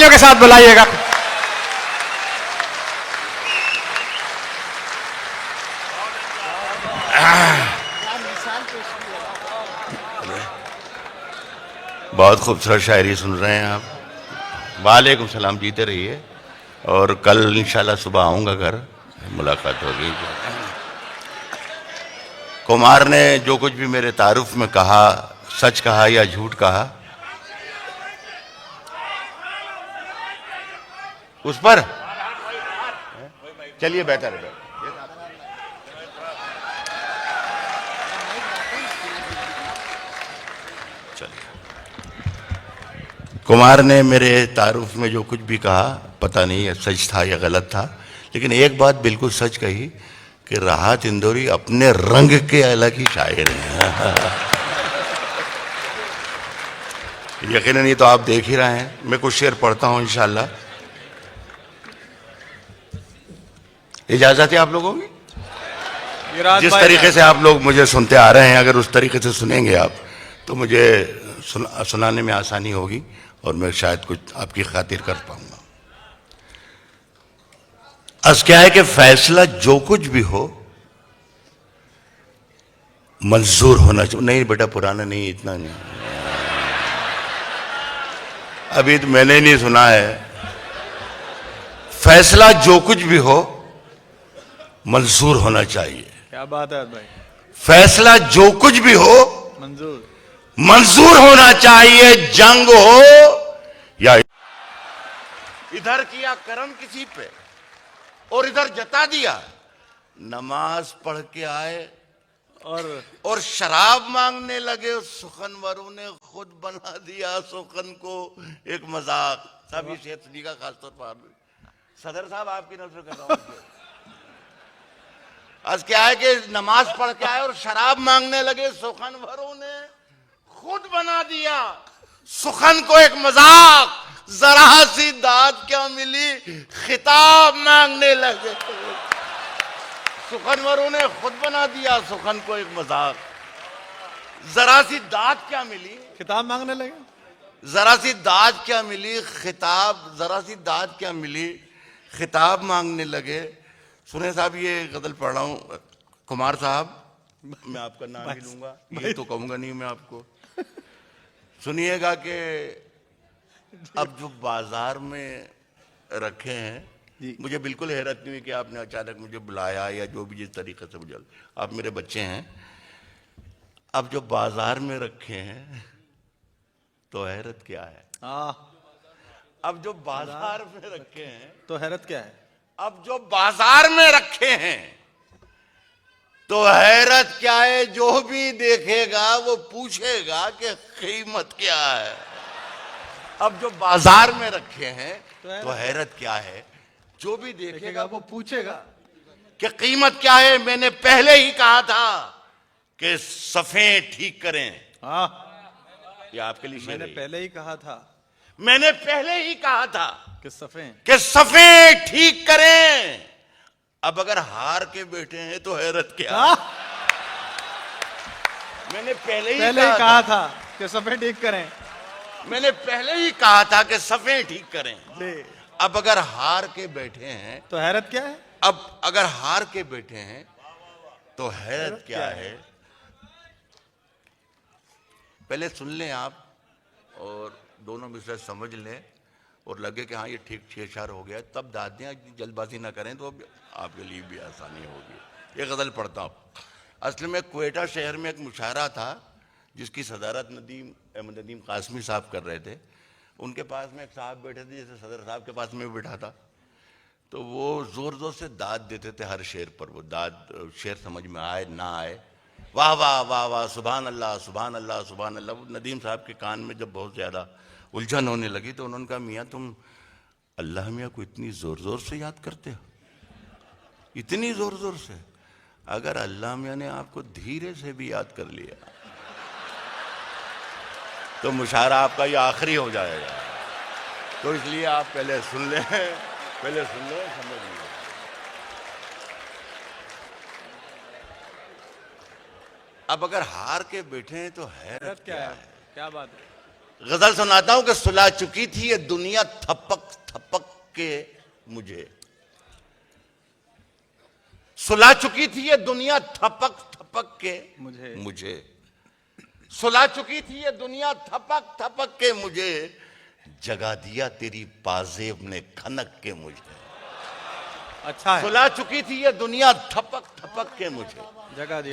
तालियों के साथ बुलाइएगा। बहुत खूबसूरत शायरी सुन रहे हैं आप। वालेकुम सलाम, जीते रहिए। और कल इंशाल्लाह सुबह आऊँगा घर, मुलाकात होगी। कुमार ने जो कुछ भी मेरे तारुफ में कहा, सच कहा या झूठ कहा, उस पर चलिए बेहतर है। चलिए, कुमार ने मेरे तारुफ में जो कुछ भी कहा, पता नहीं सच था या गलत था, लेकिन एक बात बिल्कुल सच कही कि राहत इंदौरी अपने रंग के अलग ही शायर हैं। यकीनन नहीं तो आप देख ही रहे हैं। मैं कुछ शेर पढ़ता हूं इंशाल्लाह। इजाजत है आप लोगों की? जिस तरीके से आप लोग मुझे सुनते आ रहे हैं, अगर उस तरीके से सुनेंगे आप तो मुझे सुनाने में आसानी होगी और मैं शायद कुछ आपकी खातिर कर पाऊंगा। आज क्या है कि फैसला जो कुछ भी हो मंजूर होना चाहिए। नहीं बेटा, पुराना नहीं, इतना नहीं, अभी तो मैंने नहीं सुना है। फैसला जो कुछ भी हो मंजूर होना चाहिए। क्या बात है भाई। फैसला जो कुछ भी हो मंजूर होना चाहिए। जंग हो या इधर किया करम किसी पे और इधर जता दिया, नमाज पढ़ के आए और शराब मांगने लगे। सुखनवरों ने खुद बना दिया सुखन को एक मजाक। सब ये शेर सुनिएगा, खासतौर पर सदर साहब आपकी नजर कर रहा हूं। आज क्या है कि नमाज पढ़ के आए और शराब मांगने लगे। सुखनवरों ने खुद बना दिया सुखन को एक मजाक। जरा सी दाद क्या मिली, खिताब मांगने लगे। सुखनवरों ने खुद बना दिया सुखन को एक मजाक। जरा सी दाद क्या मिली, खिताब मांगने लगे। जरा सी दाद क्या मिली, खिताब, जरा सी दाद क्या मिली, खिताब मांगने लगे। सुने साहब, ये गजल पढ़ रहा हूं। कुमार साहब, मैं आपका नाम ही लूंगा, ये तो कहूंगा नहीं मैं आपको। सुनिएगा कि अब जो बाजार में रखे हैं, मुझे बिल्कुल हैरत नहीं हुई कि आपने अचानक मुझे बुलाया या जो भी जिस तरीके से मुझे, आप मेरे बच्चे हैं। अब जो बाजार में रखे हैं तो हैरत क्या है। अब जो बाजार में रखे हैं तो हैरत क्या है। अब जो बाजार में रखे हैं तो हैरत क्या है। जो भी देखेगा वो पूछेगा कि कीमत क्या है। अब जो बाजार में रखे हैं तो हैरत क्या है। जो भी देखेगा वो पूछेगा कि कीमत क्या है। मैंने पहले ही कहा था कि सफ़ें ठीक करें। ये आपके लिए मैंने पहले ही कहा था, मैंने पहले ही कहा था कि सफ़ें ठीक करें। अब अगर हार के बैठे हैं तो हैरत क्या। मैंने पहले ही कहा था कि सफ़ें ठीक करें। मैंने पहले ही कहा था कि सफ़ें ठीक करें। अब अगर हार के बैठे हैं तो हैरत क्या है। अब अगर हार के बैठे हैं तो हैरत क्या है। पहले सुन लें आप और दोनों मिसरे समझ लें और लगे कि हाँ ये ठीक छेड़छाड़ हो गया, तब दाद दें। जल्दबाजी ना करें तो आपके लिए भी आसानी होगी। ये गज़ल पढ़ता हूँ। असल में क्वेटा शहर में एक मुशायरा था जिसकी सदारत अहमद नदीम कासमी साहब कर रहे थे। उनके पास में एक साहब बैठे थे, जैसे सदर साहब के पास में बैठा था। तो वो ज़ोर ज़ोर से दाद देते थे हर शेर पर। वो दाद शेर समझ में आए ना आए, वाह वाह वाह वाह, सुभान अल्लाह सुभान अल्लाह सुभान अल्लाह। नदीम साहब के कान में जब बहुत ज़्यादा उलझन होने लगी तो उन्होंने कहा, मियाँ तुम अल्लाह मियाँ को इतनी ज़ोर ज़ोर से याद करते हो, इतनी ज़ोर ज़ोर से। अगर अल्लाह मियाँ ने आपको धीरे से भी याद कर लिया तो मुशायरा आपका ये आखिरी हो जाएगा। तो इसलिए आप पहले सुन लें, पहले सुन लो, समझ लीजिए। अब अगर हार के बैठे हैं तो हैरत क्या है। क्या बात है। गजल सुनाता हूं कि सुला चुकी थी ये दुनिया थपक थपक के मुझे, सुला चुकी थी ये दुनिया थपक थपक के मुझे, सुला चुकी थी ये दुनिया थपक थपक के मुझे, जगा दिया तेरी पाजेब ने खनक के मुझे। अच्छा है। सुला चुकी थी ये दुनिया थपक थपक के मुझे,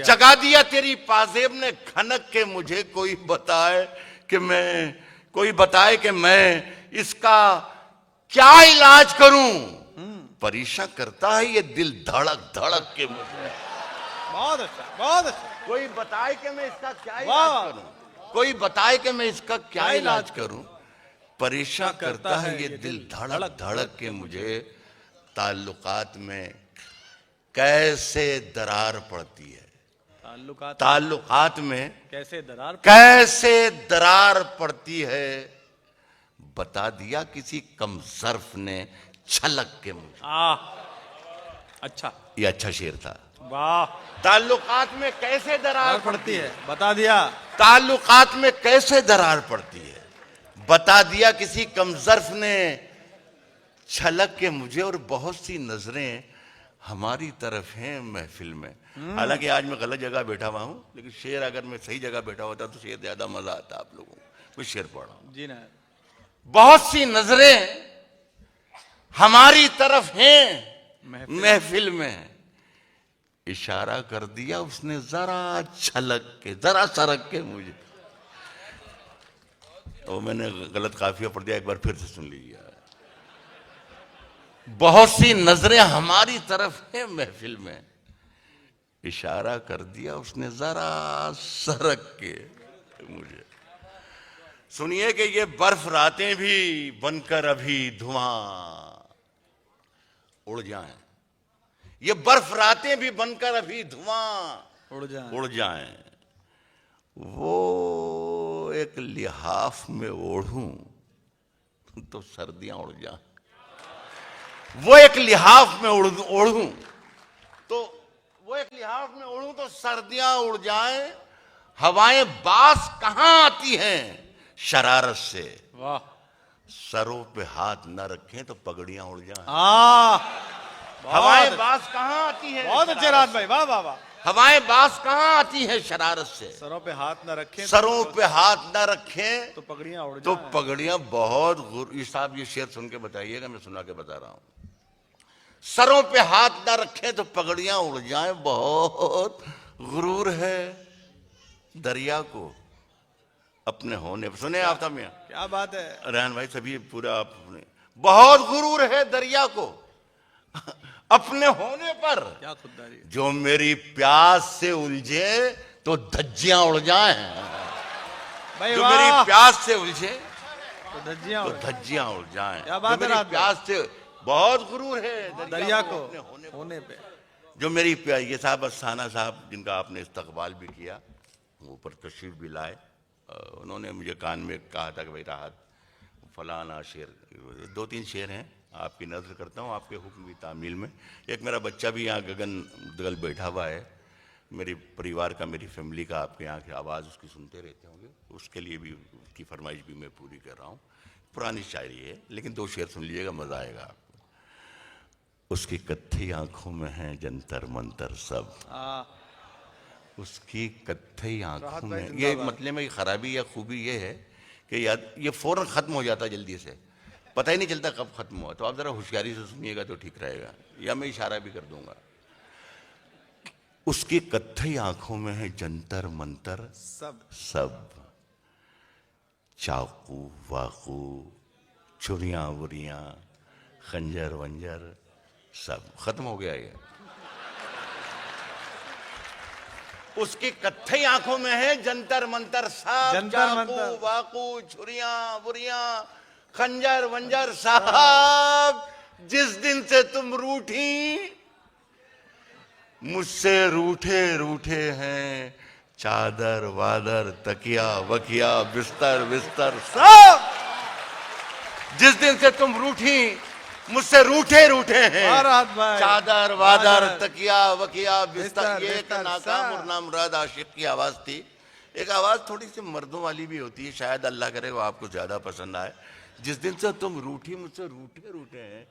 जगा दिया तेरी पाजेब ने खनक के मुझे। कोई बताए कि मैं इसका क्या इलाज करूं, परेशान करता है ये दिल धड़क धड़क के मुझे। बहुत अच्छा, बहुत अच्छा। कोई बताए कि मैं इसका क्या इलाज करूं, कोई बताए कि मैं इसका क्या इलाज करूं, परेशान करता है ये दिल धड़क धड़क के मुझे। ताल्लुकात में कैसे दरार पड़ती है, ताल्लुकात में कैसे दरार पड़ती है, बता दिया किसी कमजर्फ ने छलक के मुझे। अच्छा, ये अच्छा शेर था। वाह। ताल्लुकात में कैसे दरार पड़ती है, बता दिया। ताल्लुकात में कैसे दरार पड़ती है, बता दिया किसी कमजर्फ ने छलक के मुझे। और बहुत सी नजरें हमारी तरफ हैं महफिल में। हालांकि आज मैं गलत जगह बैठा हुआ हूं, लेकिन शेर अगर मैं सही जगह बैठा होता तो शेर ज्यादा मजा आता आप लोगों को। कुछ शेर पढ़ा जी ना। बहुत सी नजरें हमारी तरफ हैं महफिल में, इशारा कर दिया उसने जरा छलक के, जरा सरक के मुझे। तो मैंने गलत काफिया पढ़ दिया, एक बार फिर से सुन लीजिए। बहुत सी नजरें हमारी तरफ है महफिल में, इशारा कर दिया उसने जरा सरक के मुझे। सुनिए कि ये बर्फ रातें भी बनकर अभी धुआं उड़ जाएं, ये बर्फ रातें भी बनकर अभी धुआं उड़ जाएं, वो एक लिहाफ में ओढ़ूं तो सर्दियां उड़ जाएं, वो एक लिहाफ में ओढ़ूं तो सर्दियां उड़ जाएं। हवाएं बास कहां आती हैं शरारत से, वाह। सरों पे हाथ न रखें तो पगड़ियां उड़ जाएं। हवाएं बास कहां आती हैं, बहुत अच्छे राज भाई, वाह वाह वाह। हवाएं बास कहां आती हैं शरारत से, सरों पे हाथ न रखें, सरों पे हाथ न रखें तो पगड़ियां उड़ जाएं, तो पगड़ियां बहुत। ये साहब ये शेर सुन के बताइएगा, मैं सुना के बता रहा हूं। सरों पे हाथ न रखें तो पगड़ियां उड़ जाएं, बहुत गुरूर है दरिया को अपने होने पर। सुने आफ्ताब मियां, क्या बात है रेहान भाई, सभी पूरा आपने। बहुत गुरूर है दरिया को अपने होने पर, क्या खुददारी। जो मेरी प्यास से उलझे तो धज्जियां उड़ जाएं, जो मेरी प्यास से उलझे तो धज्जियां उड़ जाएं। क्या बात है, प्यास से बहुत गुरूर है दरिया को होने पे। जो मेरी ये साहब अस्थाना साहब जिनका आपने इस्तकबाल भी किया, ऊपर तशरीफ भी लाए, उन्होंने मुझे कान में कहा था कि भाई राहत फलाना शेर, 2-3 शेर हैं आपकी नज़र करता हूँ आपके हुक्म की तामील में। एक मेरा बच्चा भी यहाँ गगन दगल बैठा हुआ है, मेरी परिवार का, मेरी फैमिली का, आपके यहाँ की आवाज़ उसकी सुनते रहते होंगे, उसके लिए भी उसकी फरमाइश भी मैं पूरी कर रहा हूँ। पुरानी शायरी है लेकिन 2 शेर सुन लीजिएगा, मज़ा आएगा आपको। उसकी कत्थई आंखों में है जंतर मंतर सब, उसकी कत्थई आंखों में। ये मतलब में खराबी या खूबी ये है कि याद ये फौरन ख़त्म हो जाता है जल्दी से, पता ही नहीं चलता कब ख़त्म हुआ। तो आप ज़रा होशियारी से सुनिएगा तो ठीक रहेगा, या मैं इशारा भी कर दूंगा। उसकी कत्थई आंखों में है जंतर मंतर सब, चाकू वाकू छुरियां वुरियां खंजर वंजर सब खत्म हो गया। ये उसकी कत्थई आंखों में है जंतर मंतर सब, चाकू वाकू छुरियां वुरियां खंजर वंजर साहब। जिस दिन से तुम रूठी मुझसे रूठे रूठे हैं चादर वादर तकिया वकिया बिस्तर बिस्तर सब। जिस दिन से तुम रूठी मुझसे रूठे रूठे हैं चादर वादर तकिया वकिया बिस्तर। ये एक नाकाम और नामुराद आशिक की आवाज थी एक आवाज थोड़ी सी मर्दों वाली भी होती है, शायद अल्लाह करे वो आपको ज्यादा पसंद आए। जिस दिन से तुम रूठी मुझसे रूठे रूठे हैं,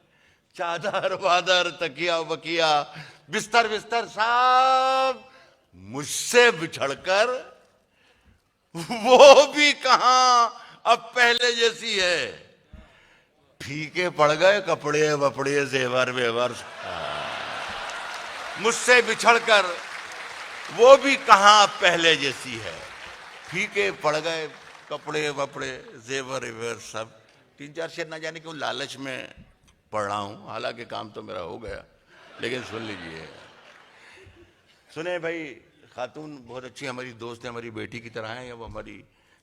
चादर वादर तकिया वकिया बिस्तर बिस्तर सब मुझसे बिछड़कर, वो भी कहां अब पहले जैसी है। फीके पड़ गए कपड़े वपड़े जेवर वेवर, मुझसे बिछड़कर वो भी कहां पहले जैसी है। फीके पड़ गए कपड़े वपड़े जेवर वेवर सब। 3-4 शेर ना जाने क्यों लालच में पढ़ रहा हूं, हालांकि काम तो मेरा हो गया, लेकिन सुन लीजिए। सुने भाई, खातून बहुत अच्छी हमारी दोस्त है, हमारी बेटी की तरह है वो हमारी,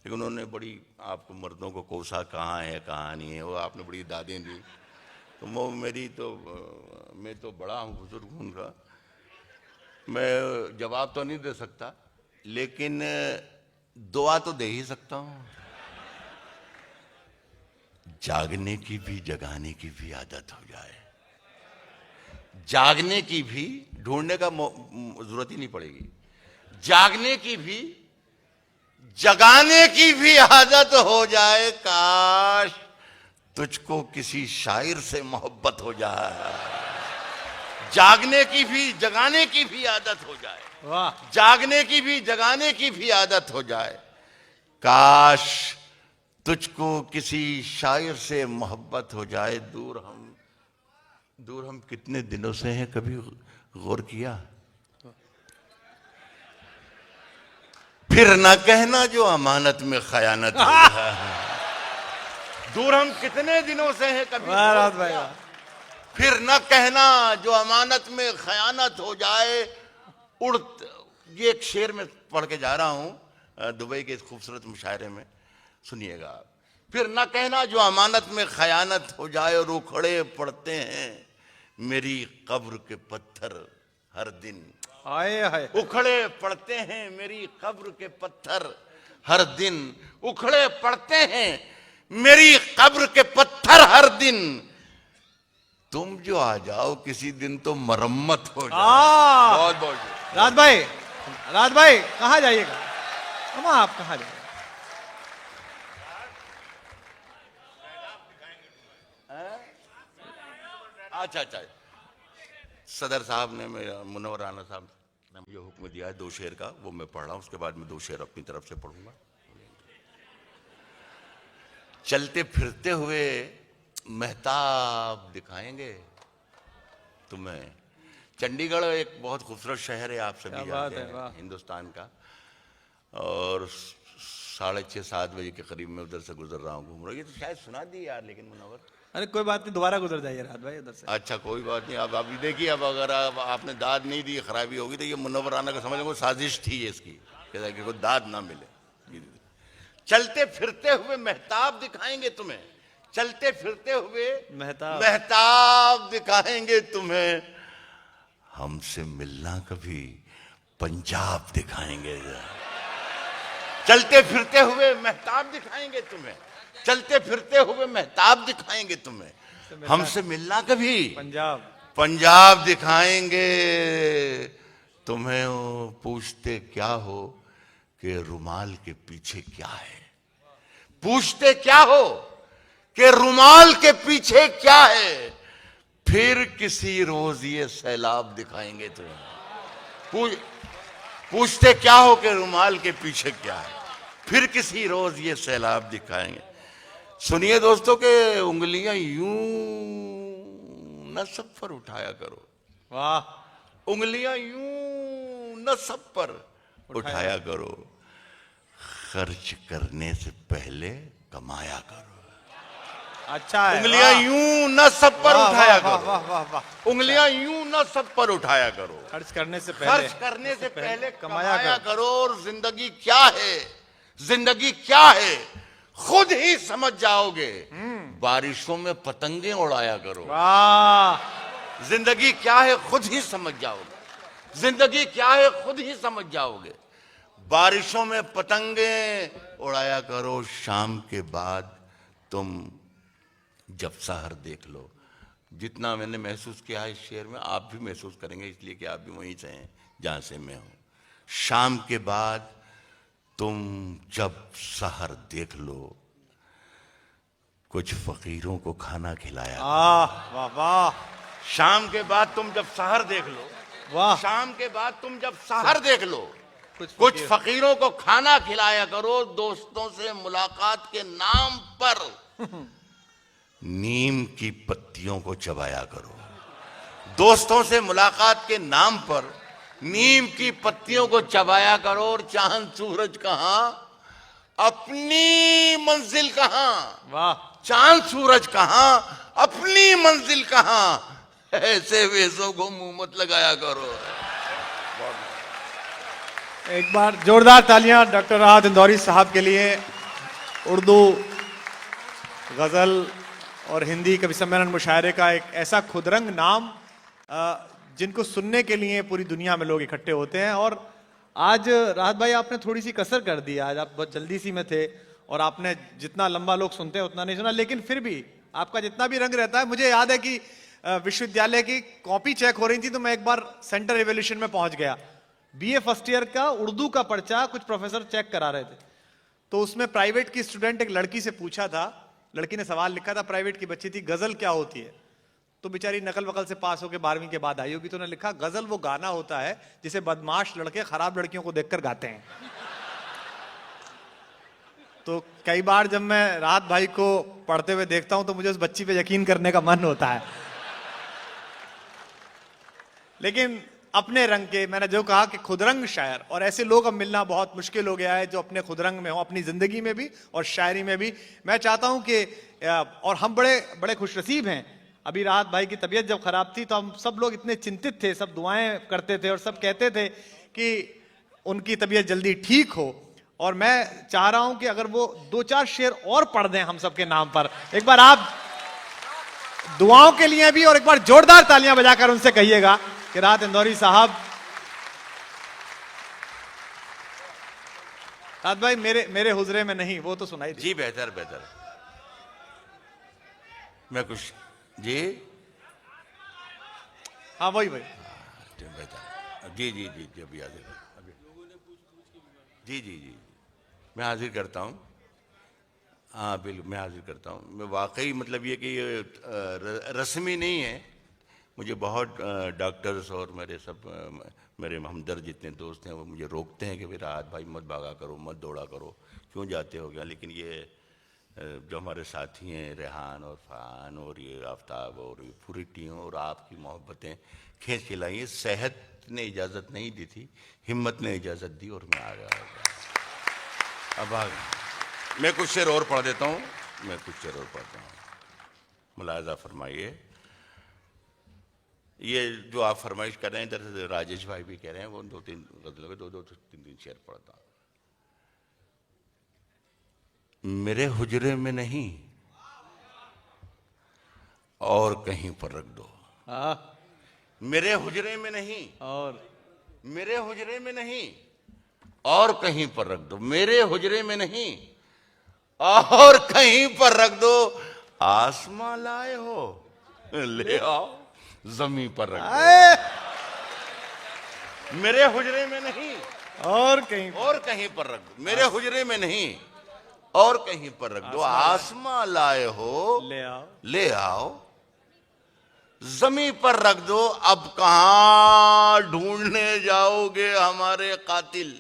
लेकिन उन्होंने बड़ी आपको मर्दों को कोसा कहाँ है कहाँ नहीं है, वो आपने बड़ी दादें दी। तो वो मेरी तो मैं तो बड़ा हूँ, बुजुर्ग हूँ उनका, मैं जवाब तो नहीं दे सकता, लेकिन दुआ तो दे ही सकता हूँ। जागने की भी जगाने की भी आदत हो जाए, जागने की भी, ढूंढने का जरूरत ही नहीं पड़ेगी, जागने की भी जगाने की भी आदत हो जाए। काश तुझको किसी शायर से मोहब्बत हो जाए। जागने की भी जगाने की भी आदत हो जाए, वाह, जागने की भी जगाने की भी आदत हो जाए। काश तुझको किसी शायर से मोहब्बत हो जाए। दूर हम कितने दिनों से हैं, कभी गौर किया? फिर ना कहना जो अमानत में खयानत हो रहा है। दूर हम कितने दिनों से हैं, कभी वाह राहत भाई वाह। फिर न कहना जो अमानत में खयानत हो जाए। ये एक शेर में पढ़ के जा रहा हूं दुबई के इस खूबसूरत मुशायरे में, सुनिएगा। फिर न कहना जो अमानत में खयानत हो जाए, और उखड़े पड़ते हैं मेरी कब्र के पत्थर हर दिन। आए हाय, उखड़े पड़ते हैं मेरी कब्र के पत्थर हर दिन, उखड़े पड़ते हैं मेरी कब्र के पत्थर हर दिन। तुम जो आ जाओ किसी दिन तो मरम्मत हो जाए। बहुत बहुत राहत भाई कहाँ जाइएगा? अम्मा आप कहाँ जाइएगा? अच्छा, सदर साहब ने, मेरा मुनव्वर राना साहब ने मुझे हुक्म दिया है 2 शेर का, वो मैं पढ़ रहा हूँ, उसके बाद मैं 2 शेर अपनी तरफ से पढ़ूंगा। चलते फिरते हुए महताब दिखाएंगे तुम्हें। चंडीगढ़ एक बहुत खूबसूरत शहर है, आप सभी जानते हैं, हिंदुस्तान का। और 6:30-7 बजे के करीब में उधर से गुजर रहा हूँ, घूम रहा हूँ। ये तो शायद सुना दी यार, लेकिन मुनव्वर, अरे कोई बात नहीं, दोबारा गुजर जाइए राहत भाई उधर से। अच्छा कोई बात नहीं। अब अभी देखिए, अब अगर आपने दाद नहीं दी, खराबी होगी, तो ये मुनव्वर राना का समझ लो साजिश थी इसकी, कि कोई दाद ना मिले। चलते फिरते हुए महताब दिखाएंगे तुम्हें, चलते फिरते हुए महताब दिखाएंगे तुम्हें। हमसे मिलना कभी पंजाब दिखाएंगे। चलते फिरते हुए महताब दिखाएंगे तुम्हें, चलते फिरते हुए महताब दिखाएंगे तुम्हें। हमसे मिलना कभी पंजाब दिखाएंगे तुम्हें। पूछते क्या हो कि रुमाल के पीछे क्या है, पूछते क्या हो कि रुमाल के पीछे क्या है। फिर किसी रोज ये सैलाब दिखाएंगे तुम्हें। पूछते क्या हो कि रुमाल के पीछे क्या है, फिर किसी रोज ये सैलाब दिखाएंगे। सुनिए दोस्तों के उंगलियां यूं न सब पर उठाया करो। वाह, उंगलियां यूं न सब पर उठाया करो। खर्च करने से पहले कमाया करो। अच्छा है। उंगलियां यूं न सब पर उठाया करो। वाह वाह वाह। उंगलियां यूं न सब पर उठाया करो। खर्च करने से पहले कमाया करो। और जिंदगी क्या है, जिंदगी क्या है खुद ही समझ जाओगे। बारिशों में पतंगे उड़ाया करो। वाह, जिंदगी क्या है खुद ही समझ जाओगे। जिंदगी क्या है खुद ही समझ जाओगे। बारिशों में पतंगे उड़ाया करो। शाम के बाद तुम जब सहर देख लो। जितना मैंने महसूस किया है इस शेर में, आप भी महसूस करेंगे, इसलिए कि आप भी वहीं से हैं जहां से मैं हूं। शाम के बाद तुम जब सहर देख लो, कुछ फकीरों को खाना खिलाया। वाह वाह शाम के बाद तुम जब सहर देख लो, वाह, शाम के बाद तुम जब सहर देख लो, कुछ कुछ फकीरों को खाना खिलाया करो। दोस्तों से मुलाकात के नाम पर नीम की पत्तियों को चबाया करो। दोस्तों से मुलाकात के नाम पर नीम की पत्तियों को चबाया करो। और चांद सूरज कहां, अपनी मंजिल कहां। वाह, चांद सूरज कहां, अपनी मंजिल कहां। ऐसे वेशों को मुंह मत लगाया करो। एक बार जोरदार तालियां डॉक्टर राहत इंदौरी साहब के लिए। उर्दू, गजल और हिंदी कवि सम्मेलन मुशायरे का एक ऐसा खुदरंग नाम जिनको सुनने के लिए पूरी दुनिया में लोग इकट्ठे होते हैं। और आज राहत भाई आपने थोड़ी सी कसर कर दी। आज आप बहुत जल्दी सी में थे और आपने जितना लंबा लोग सुनते हैं उतना नहीं सुना, लेकिन फिर भी आपका जितना भी रंग रहता है। मुझे याद है कि विश्वविद्यालय की कॉपी चेक हो रही थी तो मैं एक बार सेंटर रिवोल्यूशन में पहुंच गया। बीए फर्स्ट ईयर का उर्दू का पर्चा कुछ प्रोफेसर चेक करा रहे थे, तो उसमें प्राइवेट की स्टूडेंट एक लड़की से पूछा था। लड़की ने सवाल लिखा था, प्राइवेट की बच्ची थी, गजल क्या होती है। तो बेचारी नकल वकल से पास होकर 12वीं के बाद आई होगी, तो उन्होंने लिखा गजल वो गाना होता है जिसे बदमाश लड़के खराब लड़कियों को देखकर गाते हैं। तो कई बार जब मैं राहत भाई को पढ़ते हुए देखता हूं तो मुझे उस बच्ची पे यकीन करने का मन होता है। लेकिन अपने रंग के, मैंने जो कहा कि खुदरंग शायर, और ऐसे लोग अब मिलना बहुत मुश्किल हो गया है जो अपने खुदरंग में हो, अपनी जिंदगी में भी और शायरी में भी। मैं चाहता हूं कि, और हम बड़े बड़े खुशनसीब हैं। अभी राहत भाई की तबीयत जब खराब थी तो हम सब लोग इतने चिंतित थे, सब दुआएं करते थे और सब कहते थे कि उनकी तबीयत जल्दी ठीक हो। और मैं चाह रहा हूं कि अगर वो 2-4 शेर और पढ़ दें हम सबके नाम पर, एक बार आप दुआओं के लिए भी और एक बार जोरदार तालियां बजाकर उनसे कहिएगा कि राहत इंदौरी साहब। राहत भाई मेरे हुजरे में नहीं, वो तो सुनाई जी बेहतर बेहतर। मैं कुछ जी, हाँ वही बेहतर। जी जी जी जी, अभी हाजिर, अभी जी जी जी मैं हाजिर करता हूँ। हाँ बिल्कुल मैं हाजिर करता हूँ। मैं वाकई मतलब ये कि ये रस्मी नहीं है। मुझे बहुत डॉक्टर्स और मेरे हमदर्द जितने दोस्त हैं वो मुझे रोकते हैं कि भाई राहत भाई मत भागा करो, मत दौड़ा करो, क्यों जाते हो गया। लेकिन ये जो हमारे साथी हैं रेहान और फरहान और ये आफ्ताब और ये पूरी टीम और आपकी मोहब्बतें खींच के लाई। सेहत ने इजाज़त नहीं दी थी, हिम्मत ने इजाज़त दी और मैं आ गया। अब आ गया। मैं कुछ शेर और पढ़ देता हूँ, मैं कुछ शेर और पढ़ता हूँ, मुलाहिज़ा फरमाइए। ये जो आप फरमाइश कर रहे हैं, इधर से राजेश भाई भी कह रहे हैं, वो 2-3 गजलों के 2-3 शेर पढ़ता हूँ। मेरे हुजरे में नहीं और कहीं पर रख दो। मेरे हुजरे में नहीं और मेरे हुजरे में नहीं और कहीं पर रख दो। मेरे हुजरे में नहीं और कहीं पर रख दो। आसमां लाए हो ले आओ, जमीन पर रख दो। मेरे हुजरे में नहीं और कहीं पर रख दो। मेरे हुजरे में नहीं और कहीं पर रख दो। आसमां लाए हो ले आओ, जमीन पर रख दो। अब कहां ढूंढने जाओगे हमारे कातिल।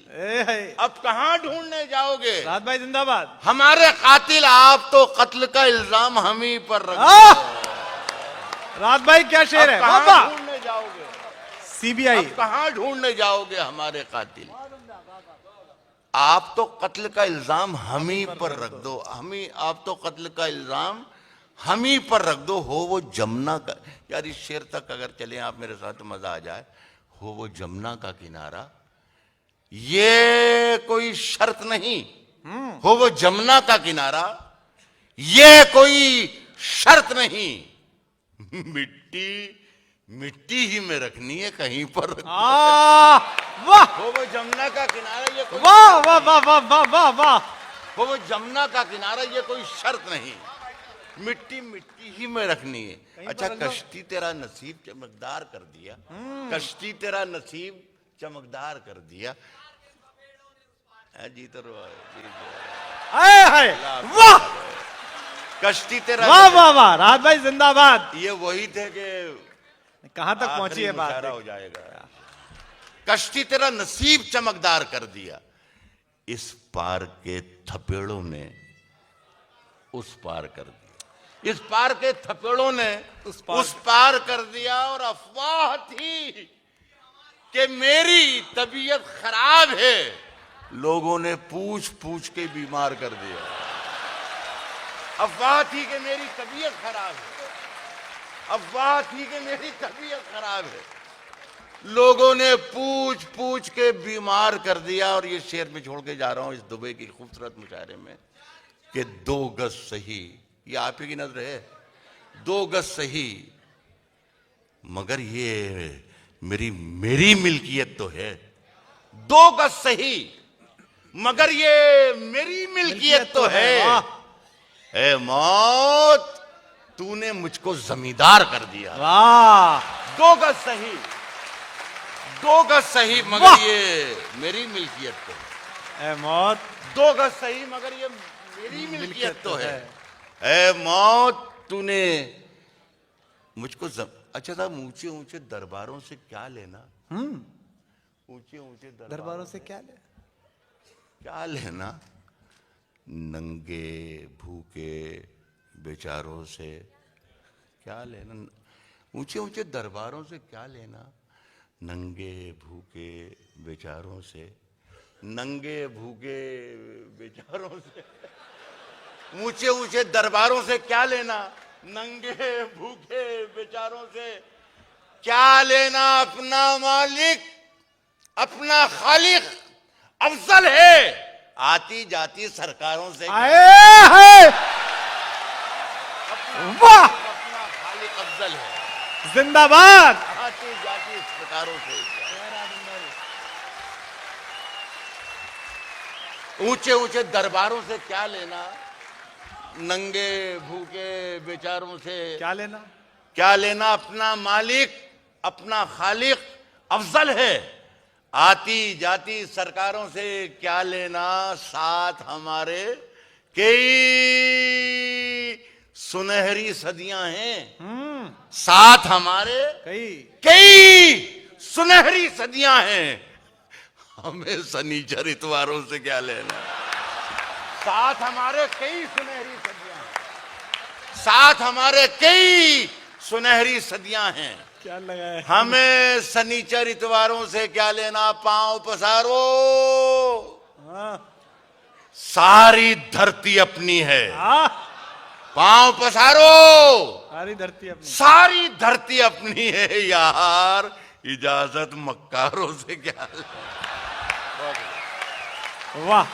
अब कहां ढूंढने जाओगे। राहत भाई जिंदाबाद। हमारे कातिल आप तो कत्ल का इल्जाम हम ही पर रख दो। राहत भाई क्या शेर है। कहां ढूंढने जाओगे सीबीआई। कहां ढूंढने जाओगे हमारे कातिल। आप तो कत्ल का इल्जाम हम ही पर रख दो। आप तो कत्ल का इल्जाम हम ही पर रख दो। हो वो जमुना का, यार इस शेर तक अगर चले आप मेरे साथ तो मजा आ जाए। हो वो जमुना का किनारा, ये कोई शर्त नहीं। हो वो जमुना का किनारा, ये कोई शर्त नहीं। मिट्टी मिट्टी ही में रखनी है, कहीं पर वाह। हो वो जमुना का किनारा, ये कोई वाह वाह वाह वाह वाह वाह वाह। हो वो जमुना का किनारा, ये कोई शर्त नहीं। मिट्टी मिट्टी ही में रखनी है। अच्छा, कश्ती तेरा नसीब चमकदार कर दिया। कश्ती तेरा नसीब चमकदार कर दिया। जीत रहो आए हाय वाह कश्ती तेरा वाह वाह वाह राहत भाई जिंदाबाद। ये वही थे कि कहां तक पहुंची है बात? हो जाएगा। कश्ती तेरा नसीब चमकदार कर दिया, इस पार के थपेड़ों ने उस पार कर दिया, इस पार के थपेड़ों ने उस पार कर दिया। और अफवाह थी कि मेरी तबीयत खराब है, लोगों ने पूछ पूछ के बीमार कर दिया। अफवाह थी कि मेरी तबीयत खराब है, अफवाह थी कि मेरी तबीयत खराब है, लोगों ने पूछ पूछ के बीमार कर दिया। और ये शेर में छोड़ के जा रहा हूं इस दुबई की खूबसूरत मुशायरे में कि 2 गज सही, ये आप ही की नजर है, 2 गज सही मगर ये मेरी मिल्कियत तो है। 2 गज सही मगर ये मेरी मिल्कियत तो है। ए मौत तूने मुझको जमींदार कर दिया। वाह 2 गज सही, 2 गज सही मगर ये मेरी मिल्कियत तो है। ए मौत 2 गज सही मगर ये मेरी मिल्कियत तो है। ए मौत तूने मुझको अच्छा था, ऊंचे ऊंचे दरबारों से क्या लेना? ऊंचे ऊंचे दरबारों से क्या लेना? नंगे भूखे बेचारों से क्या लेना? ऊंचे ऊंचे दरबारों से क्या लेना? नंगे भूखे बेचारों से, नंगे भूखे बेचारों से, ऊंचे ऊंचे दरबारों से क्या लेना? नंगे भूखे बेचारों से क्या लेना? अपना मालिक अपना खालिक अफजल है, आती जाती सरकारों से वाह अपना खालिक अफजल है, जिंदाबाद। आती जाती सरकारों से ऊंचे ऊंचे दरबारों से क्या लेना? नंगे भूखे बेचारों से क्या लेना? क्या लेना? अपना मालिक अपना खालिक अफजल है, आती जाती सरकारों से क्या लेना? साथ हमारे कई सुनहरी सदियां हैं, साथ हमारे कई सुनहरी सदियां हैं, हमें शनिचर इतवारों से क्या लेना? साथ हमारे कई सुनहरी सदियां हैं, साथ हमारे कई सुनहरी सदियां हैं, क्या लगा है? हमें शनिचर इतवारों से क्या लेना? पांव पसारो, सारी धरती अपनी है। पांव पसारो, सारी धरती अपनी, सारी धरती अपनी है यार, इजाजत मक्कारों से क्या लेना? वाह